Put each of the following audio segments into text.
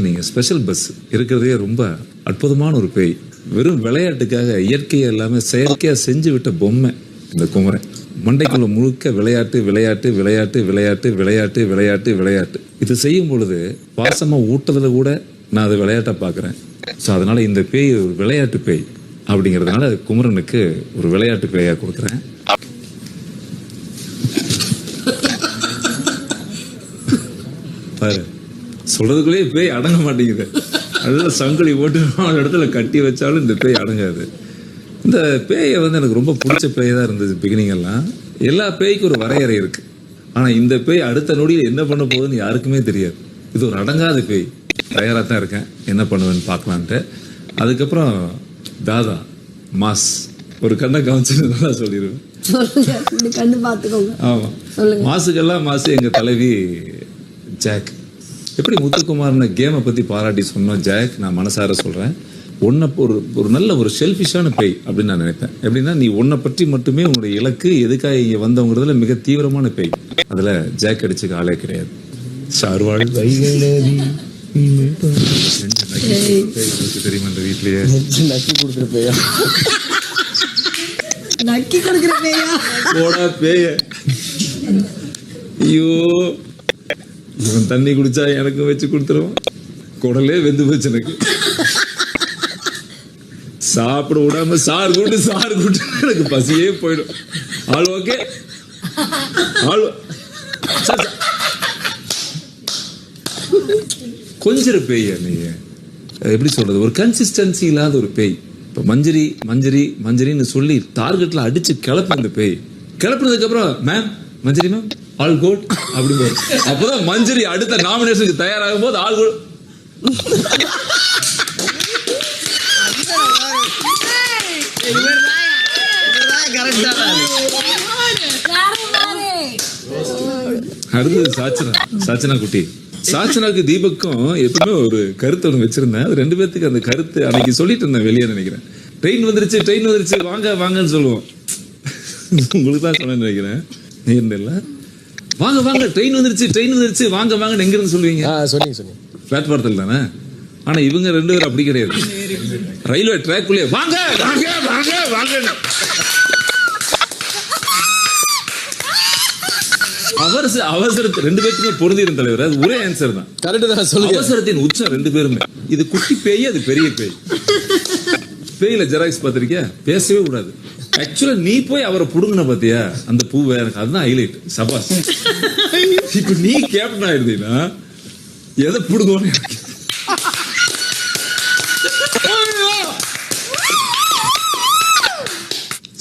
நீங்கள் special bus இருக்கிறதே ரொம்ப அற்புதமான ஒரு பேய். வெறும் விளையாட்டுக்காக இயற்கையை எல்லாமே செயற்கையாக செஞ்சு விட்ட பொம்மை இந்த குமரன். மண்டைக்குள்ள முழுக்க விளையாட்டு விளையாட்டு விளையாட்டு விளையாட்டு விளையாட்டு விளையாட்டு விளையாட்டு. இது செய்யும் பொழுது பாசமாக ஊட்டதுல கூட நான் அதை விளையாட்டை பார்க்குறேன். ஸோ அதனால இந்த பேய் ஒரு விளையாட்டு பேய் அப்படிங்கிறதுனால குமரனுக்கு ஒரு விளையாட்டு பேயாக கொடுக்குறேன். பாரு, சொல்றதுக்குள்ளேயே பேய் அடங்க மாட்டேங்குது. அதெல்லாம் சங்கிலி போட்டு இடத்துல கட்டி வச்சாலும் இந்த பேய் அடங்காது. இந்த பேயை எனக்கு ரொம்ப பிடிச்ச பேய் தான் இருந்தது பிகினிங் எல்லாம். எல்லா பேய்க்கும் ஒரு வரையறை இருக்கு. ஆனா இந்த பேய் அடுத்த நொடியில் என்ன பண்ண போகுதுன்னு யாருக்குமே தெரியாது. இது ஒரு அடங்காத பேய். தயாராக தான் இருக்கேன், என்ன பண்ணுவேன்னு பார்க்கலான்ட்டு. அதுக்கப்புறம் தாதா மாஸ் ஒரு கண்ணை கவனிச்சுன்னு தான் சொல்லிடுவேன். ஆமா, மாசுக்கெல்லாம் மாசு எங்க தலைவி ஜாக். எப்படி முத்துக்குமார்னு கேமை பத்தி பாராட்டி சொன்னோம் ஜாக், நான் மனசார சொல்றேன். உன்னை ஒரு நல்ல ஒரு செல்ஃபிஷான பேய் அப்படின்னு நான் நினைப்பேன். எப்படின்னா நீ உன்னை பற்றி மட்டுமே உன்னுடைய இலக்கு எதுக்காக இங்கே வந்தவங்கிறதுல மிக தீவிரமான பேய். அதில் ஜாக் அடிச்சுக்க ஆளே கிடையாது. சார்வாழ் தெரியுமா இந்த வீட்லயே நக்கி கொடுக்குற பேயா? நக்கி கொடுக்குற பேயா? போடா பேய. ஐயோ, இவன் தண்ணி குடிச்சா எனக்கு வச்சு கொடுத்துருவான். குடலே வெந்து போச்சு எனக்கு. சாப்பிட விடாம சார் கூட்டு எனக்கு பசியே போயிடும். ஆள் ஓகே, ஆள் கொஞ்சம் பேய். நீங்க எப்படி சொல்றது, ஒரு கன்சிஸ்டன்சி இல்லாத ஒரு பேய். இப்ப மஞ்சரி மஞ்சரி மஞ்சரின்னு சொல்லி டார்கெட்ல அடிச்சு கிளப்பி அந்த பேய். கிளப்பினதுக்கு அப்புறம் மேம் மஞ்சரி மேம் ஆல் குட் அப்படி. அப்பதான் மஞ்சரி அடுத்த நாமினேஷனுக்கு தயாராகும் போது ஆல் குட். அடுத்தது சாச்சனா குட்டி. சாச்சனாக்கு தீபக்கும் எப்பவுமே ஒரு கருத்து ஒன்று வச்சிருந்தேன். அது ரெண்டு பேர்த்துக்கு அந்த கருத்து அன்னைக்கு சொல்லிட்டு இருந்தேன் வெளியே நினைக்கிறேன். ட்ரெயின் வந்துருச்சு வாங்க வாங்கன்னு சொல்லுவோம். உங்களுக்கு தான் சொன்னேன்னு நினைக்கிறேன். இல்ல வாங்க வாங்க ட்ரெயின் வந்துருச்சு வாங்க வாங்கன்னு எங்க இருந்து சொல்லுவீங்க? சொன்னீங்க பிளாட்ஃபாரத்தில் தானே. ஆனா இவங்க ரெண்டு பேரும் அப்படி கிடையாது. ரயில்வே ட்ராக் குள்ளே வாங்க வாங்க வாங்க வாங்க. அவசரத்து ரெண்டு பேருக்குமே பொருந்திரும் தலைவர். அது ஒரே ஆன்சர் தான். அவசரத்தின் உச்சம் ரெண்டு பேருமே. இது குட்டி பேய், அது பெரிய பேய். பேயில ஜெராக்ஸ் பாத்திருக்கியா? பேசவே கூடாது. ஆக்சுவலா நீ போய் அவரை புடுங்கின பாத்தியா அந்த பூவை, எனக்கு அதுதான் ஹைலைட். சபாஸ். இப்ப நீ கேப்டன் ஆயிருந்தீங்கன்னா எதை புடுங்கன்னு எனக்கு.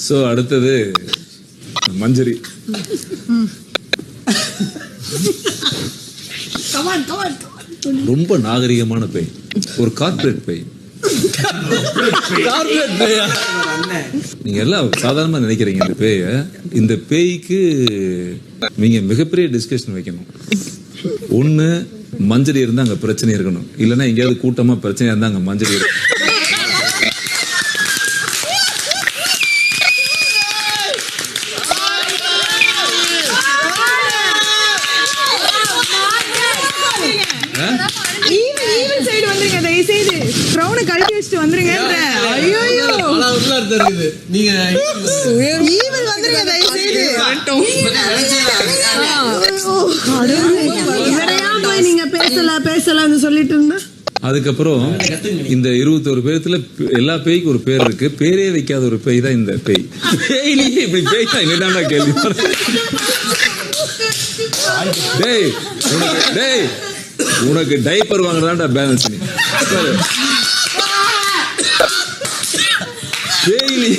சோ அடுத்தது மஞ்சரி. ரொம்ப நாகரிகமான பேய், ஒரு கார்ப்பரேட் பேய். நீங்க எல்லாம் சாதாரணமா நினைக்கிறீங்க இந்த பேய. இந்த பேய்க்கு நீங்க மிகப்பெரிய டிஸ்கஷன் வைக்கணும். ஒண்ணு மஞ்சரி இருந்தா அங்க பிரச்சனை இருக்கணும், இல்லைன்னா எங்கேயாவது கூட்டமா பிரச்சனை இருந்தா அங்க மஞ்சரி இருக்கும். அதுக்கப்புறம் இந்த 21 பேர்த்துல எல்லா பேய்க்கும் ஒரு பேர் இருக்கு. பேரே வைக்காத ஒரு பேய் தான் இந்த பேய். பேய்லயே இப்படி பேய் தான் என்னடா கேள்வி. டேய் உனக்கு டைப்பர் வாங்குறதாண்டா பேலன்ஸ். நீ பேய்லி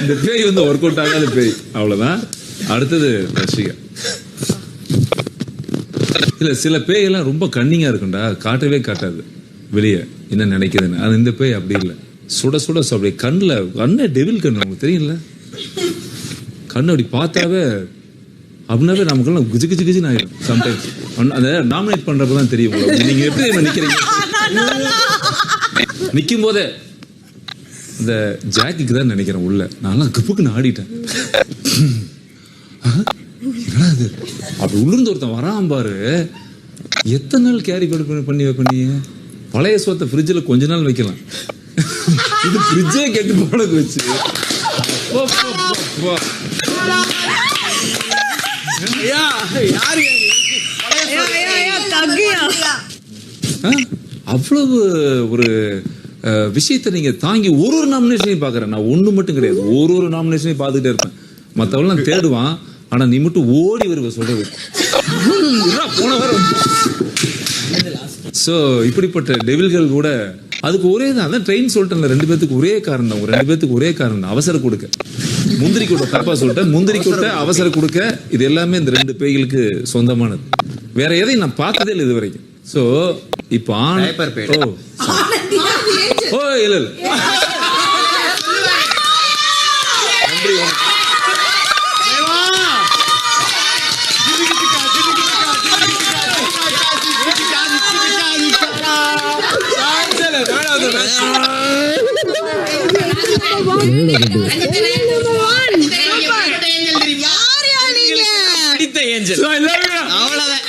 இந்த பேய் ஒர்க் அவுட் ஆகாத பேய், அவ்வளவுதான். அடுத்தது ரசிகா. இல்ல சில பேய் எல்லாம் ரொம்ப கன்னிங்கா இருக்குண்டா, காட்டவே காட்டாது வெளியே என்ன நினைக்குதுன்னு. அது இந்த பேய் அப்படி இல்லை. சுட சுட அப்படி கண்ணு டெவில் கண்ணு, உங்களுக்கு தெரியல. கண்ணு அப்படி பார்த்தாவே அப்படின்னாவே நமக்கு குஜு குஜு குஜுன்னு ஆயிடும். சம்டைம்ஸ் அதை நாமினேட் பண்றப்பதான் தெரியும். நீங்க எப்படி நிக்கிறீங்க? நிக்கும் போதே இந்த ஜாக்கிக்கு தான் நினைக்கிறேன் உள்ள. நான் கப்புக்குன்னு ஆடிட்டேன். என்னடா அது அப்படி உள்ளிருந்து ஒருத்தன் வரான் பாரு. எத்தனை நாள் கேரி பண்ணி வைப்பீங்க? பழைய சோத்தை ஃப்ரிட்ஜில் கொஞ்ச நாள் வைக்கலாம். இது ஃப்ரிட்ஜே கெட்டு போனக்கு வச்சு அவ்வளவு ஒரு விஷயத்தை நீங்க தாங்கி ஒரு நாமினேஷனையும் பாக்குறேன். நான் ஒண்ணு மட்டும் கிடையாது, ஒரு நாமினேஷனையும் பார்த்துட்டே இருப்பேன். மத்தவங்க நான் தேடுவான், ஆனா நீ மட்டும் ஓடி வருவ சொல்றது. போன வாரம் சோ இப்படிப்பட்ட டெவில்கள் கூட அதுக்கு ஒரே தான். அதான் ட்ரெயின் சொல்லிட்டேன், ரெண்டு பேத்துக்கு ஒரே காரணம் தான். ரெண்டு பேத்துக்கு ஒரே காரணம், அவசர கொடுக்க. முந்திரி கொட்டை தப்பா சொல்லிட்டேன், முந்திரி கொட்டை அவசர கொடுக்க. இது எல்லாமே இந்த ரெண்டு பேய்களுக்கு சொந்தமானது. வேற எதையும் நான் பார்த்ததே இல்லை இது வரைக்கும். சோ இப்போ இல்ல அவ்வளவுதான்.